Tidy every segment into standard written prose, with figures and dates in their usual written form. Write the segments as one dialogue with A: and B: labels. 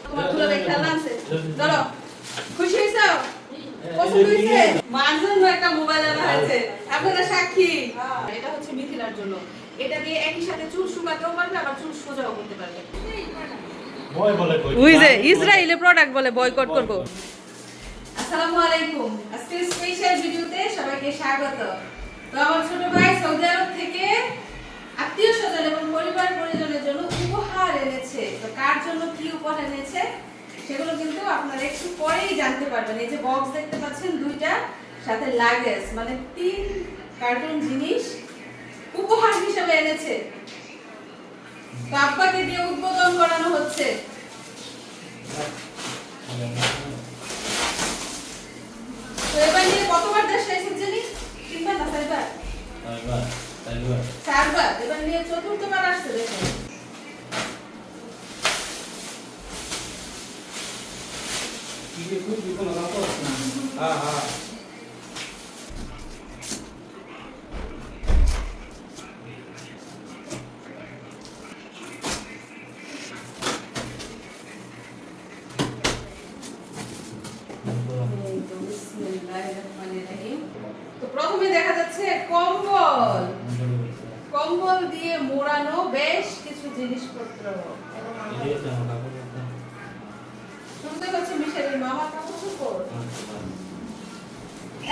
A: তোমার গুলো খেলনা আছে ধরো খুশি হইছো পছন্দ হইছে মার জন্য একটা মোবাইল আনা হয়েছে আপনারা সাক্ষী এটা হচ্ছে মিথিলার জন্য এটা দিয়ে একই সাথে চুল শুকাতেও পারবে আবার চুল সোজাও করতে পারবে
B: ভয় বলে কই
A: ওই যে ইসরায়েলের প্রোডাক্ট বলে বয়কট করব আসসালামু আলাইকুম আজকে স্পেশাল ভিডিওতে সবাইকে স্বাগত তো আমার ছোট ভাই সৌদি আরব থেকে আত্মীয়স্বজন এবং পরিবার পরিজনের জন্য উপহার এনেছে তো কার জন্য কি উপহার এনেছে সেগুলো কিন্তু আপনারা একটু পরেই জানতে পারবেন এই যে বক্স দেখতে পাচ্ছেন দুইটা সাথে লাগেজ মানে 3 কার্টুন জিনিস উপহার হিসেবে এনেছে তো আব্বাকে দিয়ে উদ্বোধন করানো হচ্ছে তো এবার নিয়ে কতবার দেশে এসেছেন জানি তিনবার না চারবার এবার নিয়ে চতুর্থবার আসছে দেখুন তো প্রথমে দেখা যাচ্ছে কম্বল কম্বল দিয়ে মোড়ানো বেশ কিছু জিনিসপত্র শুনতে হচ্ছে মিশেলের মামা কাপড় চোপড়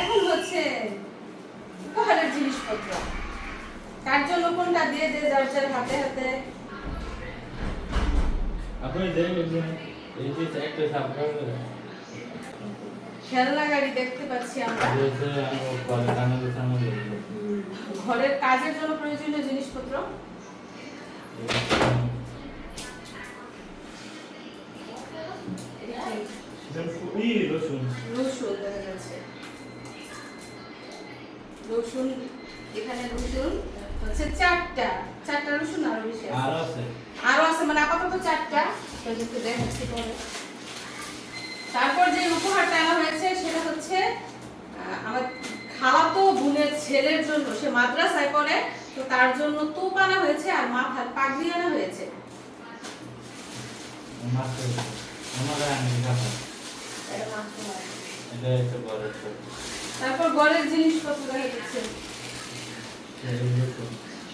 A: এখন হচ্ছে উপহারের জিনিসপত্র কার জন্য কোনটা দিয়ে দে যার যার হাতে হাতে
B: আপনি দেখেন এই যে একটা সাবস্ক্রাইব করে
A: খেলনা গাড়ি দেখতে পাচ্ছি আমরা ঘরের কাজের জন্য প্রয়োজনীয় জিনিসপত্র রসুন দেখা যাচ্ছে রসুন এখানে রসুন হচ্ছে চারটা রসুন আরো বেশি আরো আছে মানে আপাতত চারটা একটু দেখাচ্ছি পরে তারপর যে উপহারটা আনা হয়েছে সেটা হচ্ছে আমার খালাতো বোনের ছেলের জন্য সে মাদ্রাসায় পড়ে তো তার জন্য তোপ আনা হয়েছে আর মাথার পাগড়ি আনা হয়েছে তারপর ঘরের জিনিসপত্র দেখা যাচ্ছে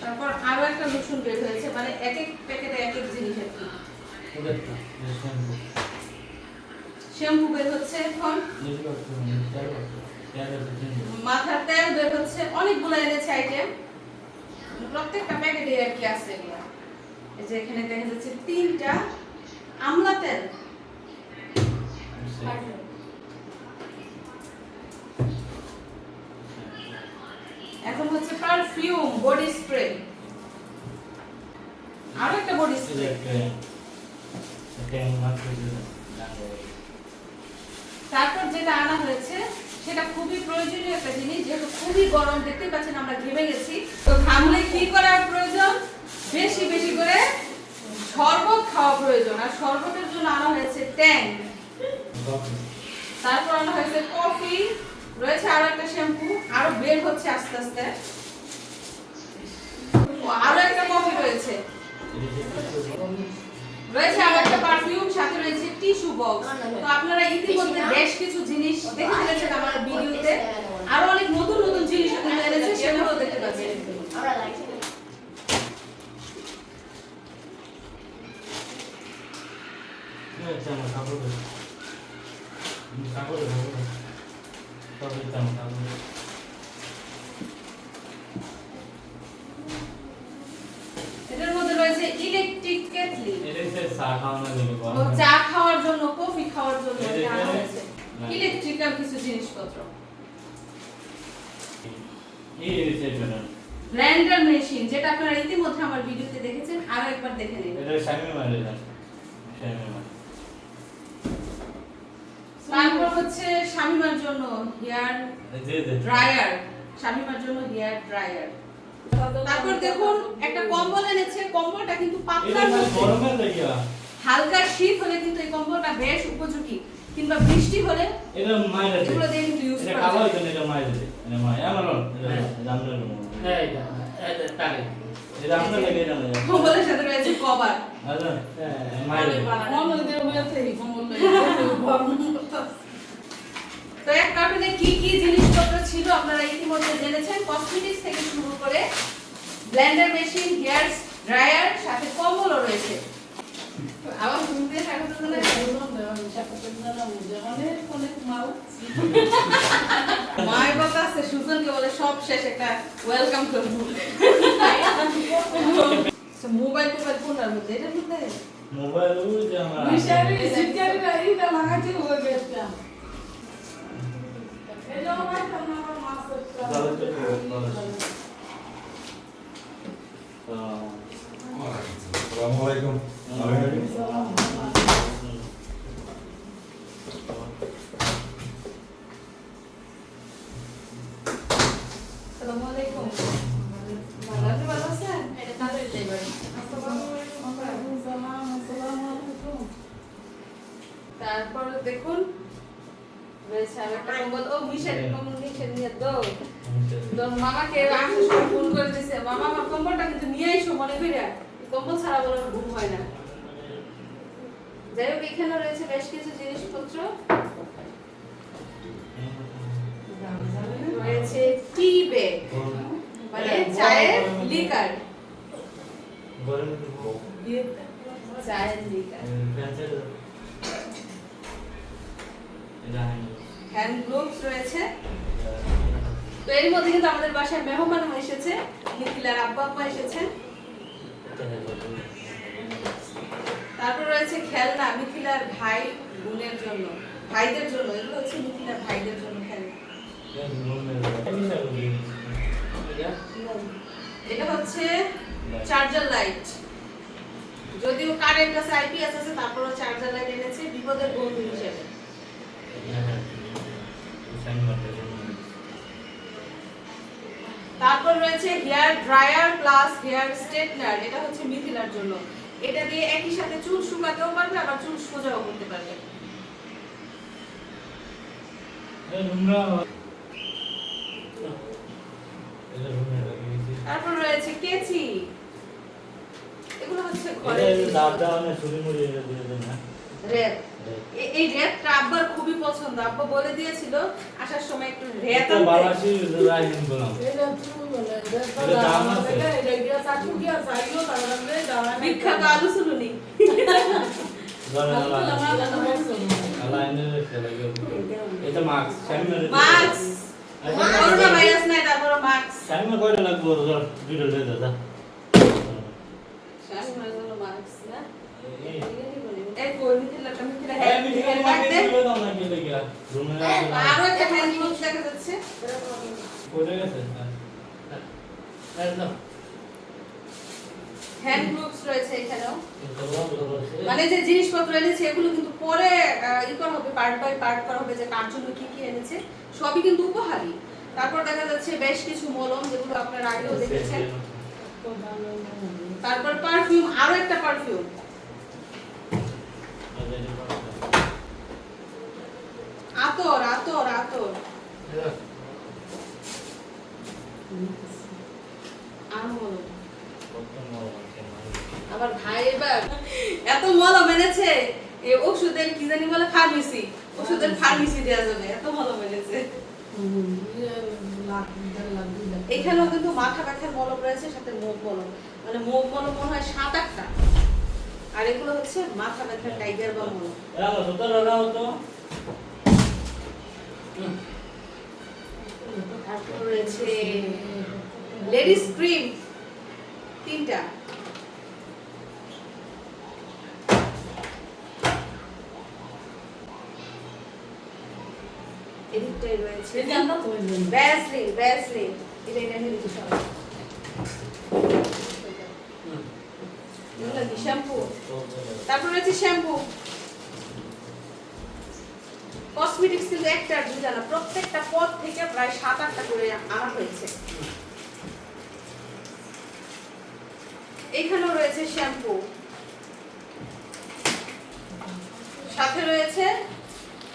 A: তারপর আরো একটা রসুন বের হয়েছে মানে এক এক প্যাকেটে এক এক জিনিস আর কি শ্যাম্পু বের হচ্ছে এখন মাথার তেল বের হচ্ছে অনেকগুলো এনেছে আইটেম প্রত্যেকটা প্যাকেটে আর কি আছে এগুলা এই যে এখানে দেখা যাচ্ছে 3টা আমলা তেল এখন হচ্ছে পারফিউম বডি স্প্রে আর একটা বডি স্প্রে তারপর যেটা আনা হয়েছে সেটা খুবই প্রয়োজনীয় একটা জিনিস যেহেতু খুবই গরম দেখতে পাচ্ছেন আমরা ঘেমে গেছি তো ঘামলে কি করার প্রয়োজন বেশি বেশি করে শরবত খাওয়া প্রয়োজন আর শরবতের জন্য আনা হয়েছে ট্যাং তারপর আনা হয়েছে কফি রয়েছে আরো একটা শ্যাম্পু আরো বের হচ্ছে আস্তে আস্তে আরো একটা কফি রয়েছে রয়েছে আরো একটা পারফিউম সাথে রয়েছে টিস্যু বক্স তো আপনারা ইতিমধ্যে বেশ কিছু জিনিস দেখে ফেলেছেন আমার ভিডিওতে আরো অনেক নতুন নতুন জিনিস আপনারা এনেছে সেগুলো দেখতে পাচ্ছেন আমরা লাইক এটার মধ্যে রয়েছে ইলেকট্রিক কেটলি চা খাওয়ার জন্য কফি খাওয়ার জন্য ইলেকট্রিক্যাল কিছু জিনিসপত্র ব্লেন্ডার মেশিন যেটা আপনারা ইতিমধ্যে আমার ভিডিওতে দেখেছেন আরো একবার দেখে নিন তারপর হচ্ছে শামিমার জন্য হেয়ার ড্রায়ার শামিমার জন্য হেয়ার ড্রায়ার তারপর দেখুন একটা কম্বল এনেছে কম্বলটা কিন্তু পাতলার মধ্যে হালকা শীত হলে কিন্তু এই কম্বলটা বেশ উপযোগী কিংবা বৃষ্টি হলে
B: এটা মাইরে
A: এগুলো দিয়ে কিন্তু ইউজ করা যায়
B: এটা মাইরে এটা মাই আমারও এটা জানলে
C: এটা তারে
B: এটা আমরা লাগে না
A: কম্বলের সাথে রয়েছে কভার।
B: আচ্ছা মাইরে
A: তো এক কার্টুনে কি কি জিনিসপত্র ছিল আপনারা ইতিমধ্যে জেনেছেন। কসমেটিক্স থেকে শুরু করে ব্লেন্ডার মেশিন, হেয়ার ড্রায়ার, সাথে কম্বলও রয়েছে। আবার শুনতে স্বাগত জানাই। মায়ের কথা আছে, সুজনকে বলে সব শেষ একটা ওয়েলকাম করব। মোবাইল কোনটার মধ্যে? এটার মধ্যে
B: মোবাইল ওই যে আমার
C: আসসালামু আলাইকুম।
A: আসসালামু আলাইকুম। আপনি ভালো আছেন? তারপর দেখুন রয়েছে আর একটা কম্বল। ও মিশের কম্বল নিয়ে দাও। তো মামাকে আসার সময় ফোন করে দিয়েছে, মামা আমার কম্বলটা কিন্তু নিয়ে আইসো মনে কইরা। কম্বল ছাড়া বলে ঘুম হয় না। যাই হোক, এখানে রয়েছে বেশ কিছু জিনিসপত্র। রয়েছে টি ব্যাগ, মানে চায়ের লিকার। চায়ের লিকার, হ্যান্ড গ্লোভস রয়েছে। তো এর মধ্যে কিন্তু আমাদের বাসায় মেহমান এসেছে, মিথিলার আব্বা আম্মা এসেছেন। তারপর রয়েছে খেলনা মিথিলার ভাই বোনের জন্য, ভাইদের জন্য। এগুলো হচ্ছে মিথিলার ভাইদের জন্য খেলনা। এটা হচ্ছে চার্জার লাইট। যদিও কারেন্ট আছে, আইপিএস আছে, তারপরও চার্জার লাইট এনেছে বিপদের বন্ধু হিসেবে। তারপর রয়েছে hair dryer plus hair straightener. এটা হচ্ছে মিথিলার জন্য। এটা দিয়ে একই সাথে চুল শুকাতেও পারবে, আবার চুল সোজাও করতে পারবে। তারপর রয়েছে কেচি। এগুলো হচ্ছে ঘরে র‍্যাপ। এই র‍্যাপটা আব্বার খুবই পছন্দ। আব্বা বলে দিয়েছিল আসার সময় একটু র‍্যাপ আনতে। বিখ্যাত আলু সুলুনি। মাস্ক করোনা ভাইরাস নাই, তারপর মাস্ক।
B: টাইমে কয়টা লাগবো দুইটা লয়ে দাদা
A: শ্বাস নেওয়ার জন্য মাস্ক না।
B: এই
A: এই কই মিথিলাটা, মিথিলা
B: এই
A: হ্যাঁ
B: মিটিং এর
A: কাটতে।
B: মধ্যে দিও না কি লাগিয়া রুমে
A: আরো একটা হ্যান্ড গ্লোভস দেখা যাচ্ছে।
B: পড়ে গেছে একদম
A: হ্যান্ড গ্লোভস রয়েছে এখানেও। মানে যে জিনিসপত্র এনেছে এগুলো কিন্তু পরে ই করা হবে, পার্ট বাই পার্ট করা হবে যে কার জন্য কি কি এনেছে। সবই কিন্তু উপহারী। তারপর দেখা যাচ্ছে বেশ কিছু মলম, যেগুলো আপনারা আগেও দেখেছেন। তারপর পারফিউম, আরো একটা পারফিউম। আতর আতর আতর আর মলম। আবার ভাই এবার এত মলম এনেছে, এই ওষুধের কি জানি বলে ফার্মেসি, ওষুধের ফার্মেসি দেওয়া যাবে, এত মলম এনেছে। এখানেও কিন্তু মাথা ব্যথার মলম রয়েছে, সাথে মুখ মলম। মানে মুখ মলম মনে হয় ৭-৮টা, আর এগুলো হচ্ছে মাথা ব্যথার টাইগার বা মলম। তারপর রয়েছে লেডিস ক্রিম ৩টা। এদিকটাই রয়েছে ভ্যাসলিন, ভ্যাসলিন। এটা এনে দিতে সবাই। এগুলো কি শ্যাম্পু? তারপর রয়েছে শ্যাম্পু। কসমেটিক্স কিন্তু একটা আর দুইটা না, প্রত্যেকটা পদ থেকে প্রায় ৭-৮টা করে আনা হয়েছে। এখানেও রয়েছে শ্যাম্পু, সাথে রয়েছে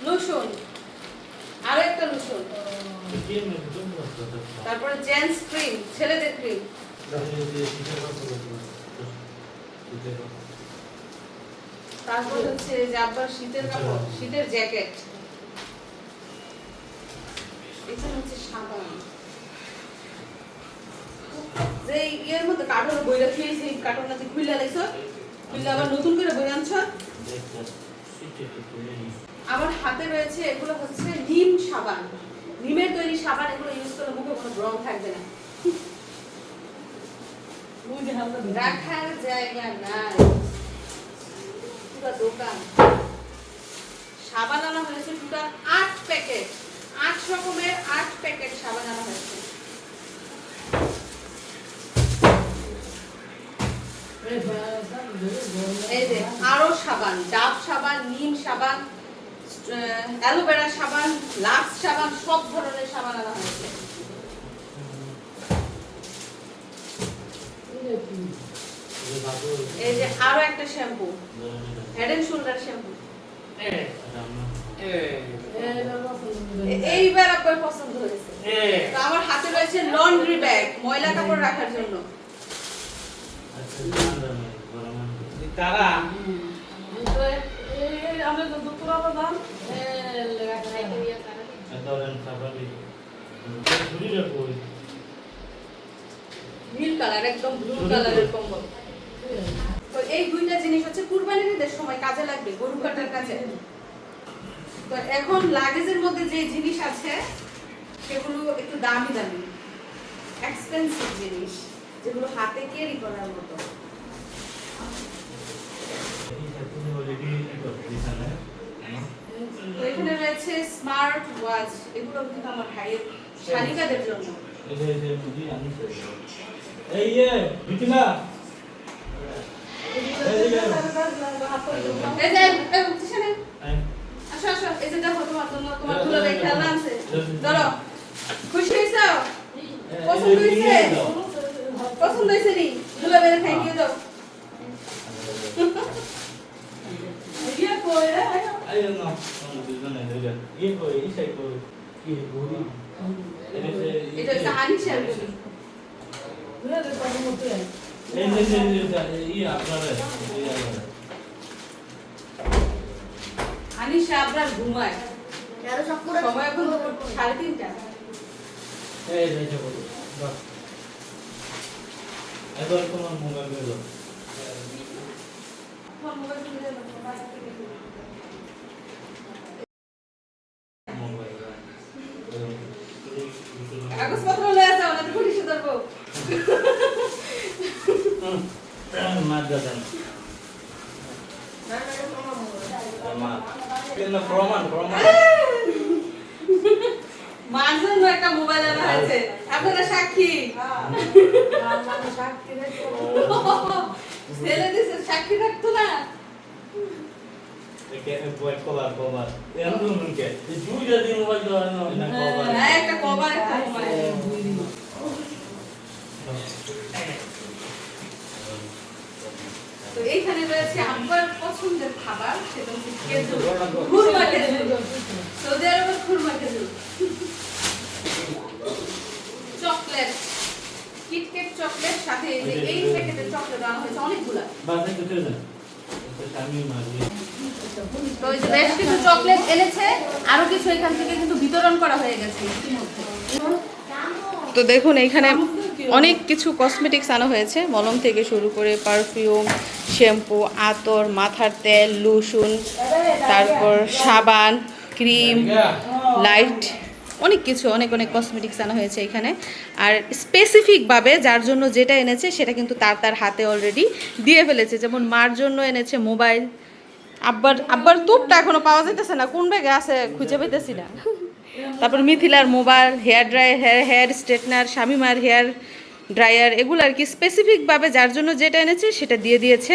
A: লোশন, আরো একটা লোশন। তারপরে জেন্টস ক্রিম, ছেলেদের ক্রিম। তারপর হচ্ছে যে আবার শীতের কাপড়, শীতের জ্যাকেট। এখানে হচ্ছে সাবান, যে ইয়ের মধ্যে কার্টন বইরা খেয়েছি, কার্টনটা তুই খুললা লাইছ, খুললা আবার নতুন করে বই আনছ। আমার হাতে রয়েছে এগুলো হচ্ছে নিম সাবান, নিমের তৈরি সাবান। এগুলো ইউজ করলে মুখে কোনো ব্রণ থাকবে না। রাখার জায়গা নাই, পুরো দোকান। সাবান আনা হয়েছে টোটাল 8 প্যাকেট, 8 রকমের 8 প্যাকেট সাবান আনা হয়েছে। এই যে আরো সাবান, ডাব সাবান, নিম সাবান, অ্যালোভেরা সাবান, লাক্স সাবান, সব ধরনের সাবান আনা হয়েছে। এই যে আরো একটা shampoo, head and shoulder shampoo. এইবার আপনার পছন্দ হয়েছে। তো আমার হাতে রয়েছে লন্ড্রি ব্যাগ, ময়লা কাপড় রাখার জন্য।
B: তারা
C: আমরা তো দুপুরা বাদাম
A: নীল কালার, একদম ব্লু কালারের কম্বল। তো এই দুইটা জিনিস হচ্ছে কুরবানির ঈদের সময় কাজে লাগবে, গরু কাটার কাজে। তো এখন লাগেজের মধ্যে যে জিনিস আছে সেগুলো একটু দামি দামি, এক্সপেন্সিভ জিনিস, যেগুলো হাতে ক্যারি করার মতো। তো এখানে রয়েছে স্মার্ট ওয়াচ, এগুলো কিন্তু আমার ভাইয়ের শালিকাদের জন্য।
B: এই যে বিকিনা
A: এই যে এই উঠছেন, আসো আসো, এই যে দেখো তোমার জন্য, তোমার দুলাভাই খেলনা আনছে, ধরো। খুশি হইছো? পছন্দ হইছে? পছন্দ হইছে নি? দুলাভাইরে থ্যাংক ইউ দাও।
C: ইয়ে কই রে
B: I don't know. ये कोई इसे कोई ये गोरी
A: এটা হচ্ছে আনিশার গলি।
C: ঘুরে দে তো মতে
B: ये আপনারা
A: আনিশা আবরার ঘুমায়, সময় এখন 3:30।
B: এই যে বলো বাস এবার তোমার মোবাইল বের
A: তোমার মোবাইল কিনে দাও, বাসা থেকে কিনে দাও। কাগজপত্র লয়ে যাও, না তো পুলিশে ধরবো।
B: মার দাদা কেন প্রমাণ
A: মার জন্য একটা মোবাইল আনা হয়েছে, আপনারা সাক্ষী। ছেলে দিছে, সাক্ষী থাকতো না।
B: বয় কভার এর জন্য কে দুই যদি মোবাইল দাও না কভার
A: হ্যাঁ, একটা কভার, একটা মোবাইল। তো এইখানে রয়েছে আমার পছন্দের খাবার, সেটা হচ্ছে খেজুর, খুরমা খেজুর। সৌদি আরবের খুরমা খেজুর, চকলেট, কিটক্যাট চকলেট, সাথে এই যে এই প্যাকেটের চকলেট আনা হয়েছে অনেকগুলা।
B: বাসে কিছু না এটা আমি মারি
A: তো এই যে বেশ কিছু চকলেট এনেছে, আরো কিছু এখান থেকে কিন্তু বিতরণ করা হয়ে গেছে ইতিমধ্যে। তো দেখুন এইখানে অনেক কিছু কসমেটিক্স আনা হয়েছে, মলম থেকে শুরু করে পারফিউম, শ্যাম্পু, আতর, মাথার তেল, লোশন, তারপর সাবান, ক্রিম, লাইট, অনেক কিছু, অনেক অনেক কসমেটিক্স আনা হয়েছে এখানে। আর স্পেসিফিকভাবে যার জন্য যেটা এনেছে সেটা কিন্তু তার হাতে অলরেডি দিয়ে ফেলেছে। যেমন মার জন্য এনেছে মোবাইল, আব্বার তোপটা এখনো পাওয়া যাইতেছে না, কোন ব্যাগে আছে খুঁজে পাইতেছি না। তারপর মিথিলার mobile, hair dryer, hair straightener, শামিমার হেয়ার ড্রায়ার, এগুলো আর কি স্পেসিফিকভাবে যার জন্য যেটা এনেছে সেটা দিয়ে দিয়েছে।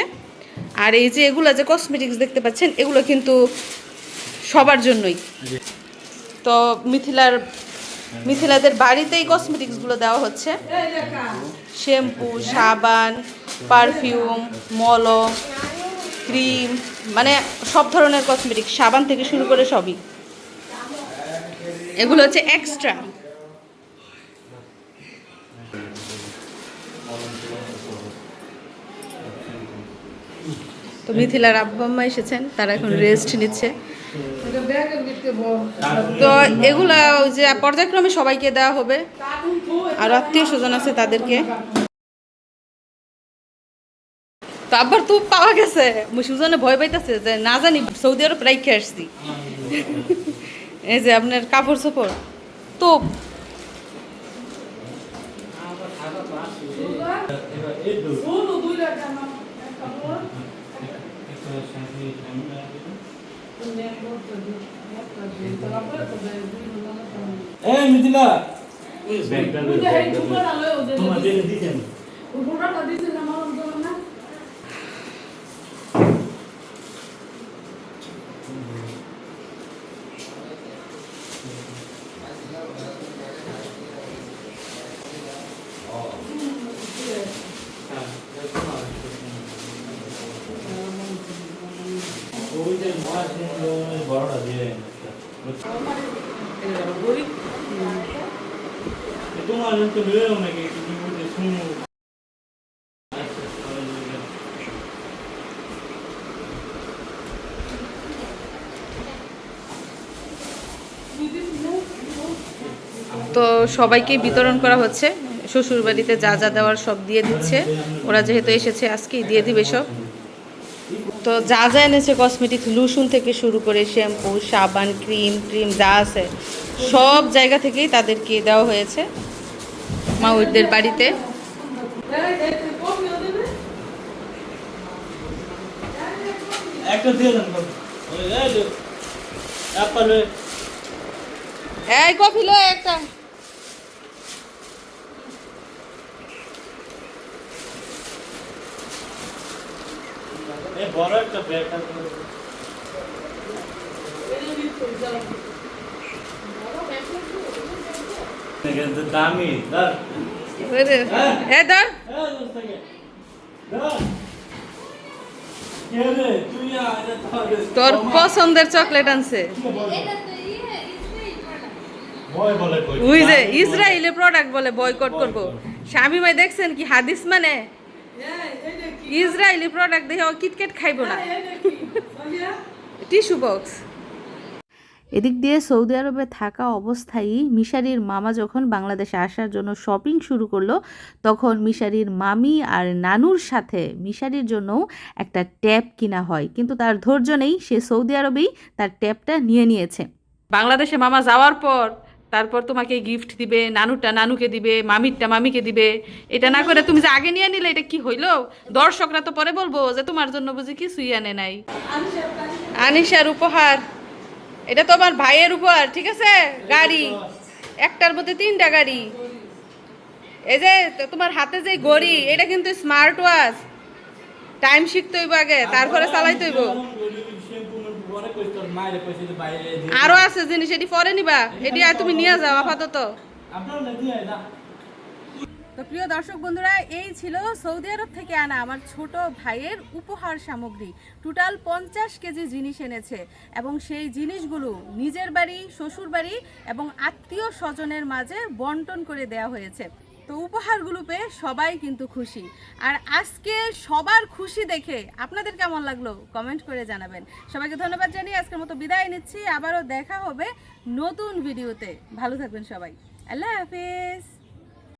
A: আর এই যে এগুলো যে কসমেটিক্স দেখতে পাচ্ছেন, এগুলো কিন্তু সবার জন্যই। তো মিথিলাদের বাড়িতেই কসমেটিক্সগুলো দেওয়া হচ্ছে, শ্যাম্পু, সাবান, পারফিউম, মলম, ক্রিম, মানে সব ধরনের কসমেটিক্স, সাবান থেকে শুরু করে সবই। এগুলো হচ্ছে এক্সট্রা। তো মিথিলার আব্বা আম্মা এসেছেন, তারা এখন রেস্ট নিচ্ছে।
C: এটা ব্যাগের ভিতরে বল
A: তো এগুলা ওই যে পর্যায়ক্রমে সবাইকে দেওয়া হবে, আর আত্মীয় স্বজন আছে তাদেরকে। তো আব্বার তো পাওয়া গেছে, সুজনে ভয় পাইতেছে যে না জানি সৌদি আরব রাইখে আসছি। এই যে আপনার কাপড় চোপড় তো
C: বলো 2 লাখ আমার একটা বল
B: এই মিথিলা
C: বুঝে এই ঝুমা না লয় ওদের
B: তোমার দিয়ে দিছেন
C: ওই ফটোটা দিছে না আমার অন্তর না
B: ওই যে মাছ বড়টা দিয়ে তোমার তো লয়েও নাকি তুমি বলতে শুনো
A: তো সবাইকে বিতরণ করা হচ্ছে, শ্বশুর বাড়িতে যা যা দেওয়ার সব দিয়ে দিচ্ছে। ওরা যেহেতু এসেছে আজকেই দিয়ে দিবে সব। তো যা যা এনেছে কসমেটিক্স, লুসুন থেকে শুরু করে শ্যাম্পু, সাবান, ক্রিম যা আছে সব জায়গা থেকেই তাদেরকে দেওয়া হয়েছে মাউদের বাড়িতে।
B: একটা দিয়ে দেন ওই এই যে অ্যাপল
A: এই কফি লো একটা।
B: এই বড় একটা ব্যাগ আছে কিন্তু দামি ধর
A: এ ধর
B: এই দোস্ত ধর কে রে তুই
A: তোর পছন্দের চকলেট আনছে।
B: ভয় বলে কই
A: ওই যে ইসরায়েলের প্রোডাক্ট বলে বয়কট করবো। স্বামী ভাই দেখছেন কি হাদিস, মানে ইসরায়েলি প্রোডাক্ট দেখে ও কিটকেট খাইবো না। Tissue box. এদিক দিয়ে সৌদি আরবে থাকা অবস্থায় মিশারির মামা যখন বাংলাদেশে আসার জন্য শপিং শুরু করলো, তখন মিশারির মামি আর নানুর সাথে মিশারির জন্য একটা ট্যাব কিনা হয়। কিন্তু তার ধৈর্য নেই, সে সৌদি আরবেই তার ট্যাবটা নিয়ে নিয়েছে। বাংলাদেশে মামা যাওয়ার পর তারপর তোমাকে গিফট দিবে, নানুরটা নানুকে দিবে, মামিরটা মামিকে দিবে। এটা না করে তুমি যে আগে নিয়ে নিলে, এটা কি হইলো? দর্শকরা তো পরে বলবো যে তোমার জন্য বুঝি কিছুই আনে নাই। আনিশার উপহার, এটা তো আমার ভাইয়ের উপহার, ঠিক আছে? গাড়ি, একটার মধ্যে 3টা গাড়ি। এই যে তোমার হাতে যে ঘড়ি, এটা কিন্তু স্মার্ট ওয়াচ। টাইম শিখতে হইব আগে, তারপরে চালাইতে হইব। আরো আছে জিনিস, এটি পরে নিবা, এটি আর তুমি নিয়ে যাও আপাতত। তো প্রিয় দর্শক বন্ধুরা, এই ছিল সৌদি আরব থেকে আনা আমার ছোট ভাইয়ের উপহার সামগ্রী। টোটাল 50 কেজি জিনিস এনেছে, এবং সেই জিনিসগুলো নিজের বাড়ি, শ্বশুর বাড়ি এবং আত্মীয় স্বজনের মাঝে বন্টন করে দেওয়া হয়েছে। তো উপহারগুলো পেয়ে সবাই কিন্তু খুশি। আর আজকে সবার খুশি দেখে আপনাদের কেমন লাগলো কমেন্ট করে জানাবেন। সবাইকে ধন্যবাদ জানিয়ে আজকের মতো বিদায় নিচ্ছি। আবারও দেখা হবে নতুন ভিডিওতে। ভালো থাকবেন সবাই। আল্লাহ হাফেজ।